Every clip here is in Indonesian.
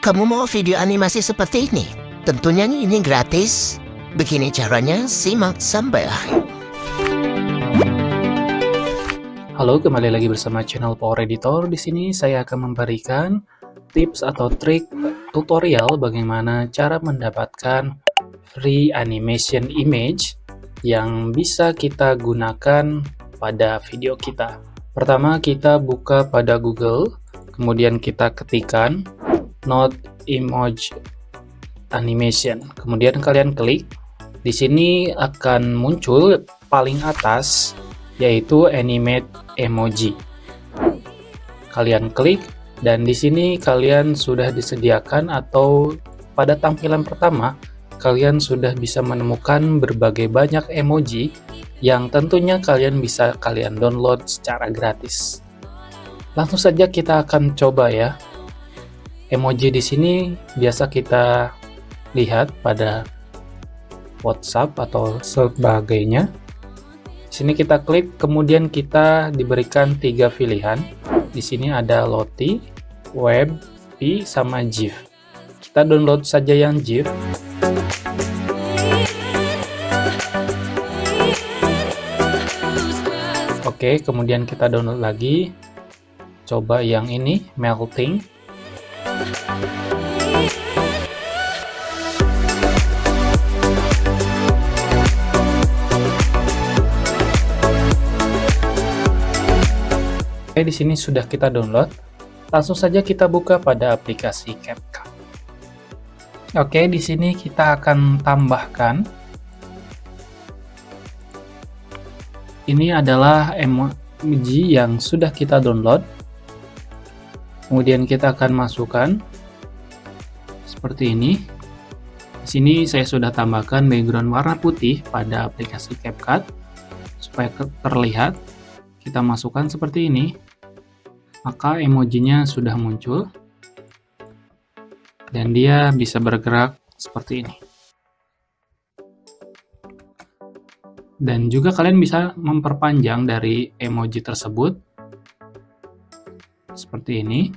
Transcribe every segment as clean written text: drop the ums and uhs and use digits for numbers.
Kamu mau video animasi seperti ini? Tentunya ini gratis. Begini caranya, simak sampai akhir. Halo, kembali lagi bersama channel Power Editor. Di sini saya akan memberikan tips atau trik tutorial bagaimana cara mendapatkan free animation image yang bisa kita gunakan pada video kita. Pertama, kita buka pada Google, kemudian kita ketikkan Node Image Animation. Kemudian kalian klik. Di sini akan muncul paling atas yaitu Animate Emoji. Kalian klik dan di sini kalian sudah disediakan atau pada tampilan pertama kalian sudah bisa menemukan berbagai banyak emoji yang tentunya kalian bisa download secara gratis. Langsung saja kita akan coba ya. Emoji di sini biasa kita lihat pada WhatsApp atau sebagainya. Di sini kita klik, kemudian kita diberikan 3 pilihan. Di sini ada Lottie, Web, P, sama GIF. Kita download saja yang GIF. Oke, kemudian kita download lagi. Coba yang ini, Melting. Oke, di sini sudah kita download. Langsung saja kita buka pada aplikasi CapCut. Oke, di sini kita akan tambahkan. Ini adalah emoji yang sudah kita download. Kemudian kita akan masukkan seperti ini. Di sini saya sudah tambahkan background warna putih pada aplikasi CapCut supaya terlihat. Kita masukkan seperti ini. Maka emojinya sudah muncul. Dan dia bisa bergerak seperti ini. Dan juga kalian bisa memperpanjang dari emoji tersebut. Seperti ini.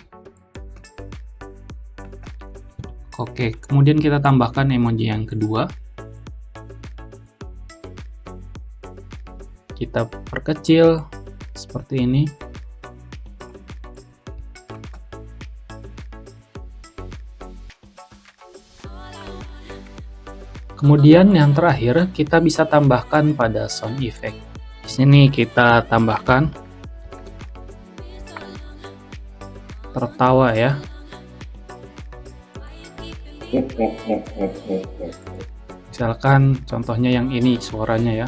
Oke, kemudian kita tambahkan emoji yang kedua. Kita perkecil seperti ini. Kemudian yang terakhir kita bisa tambahkan pada sound effect. Di sini kita tambahkan tertawa ya. Misalkan contohnya yang ini suaranya ya.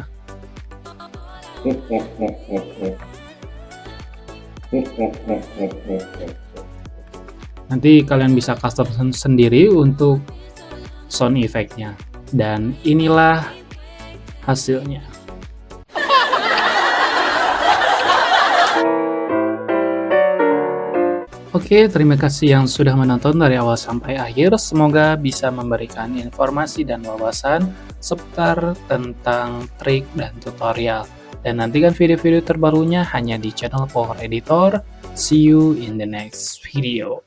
Nanti kalian bisa custom sendiri untuk sound effect-nya. Dan inilah hasilnya. Oke, terima kasih yang sudah menonton dari awal sampai akhir. Semoga bisa memberikan informasi dan wawasan seputar tentang trik dan tutorial. Dan nantikan video-video terbarunya hanya di channel Power Editor. See you in the next video.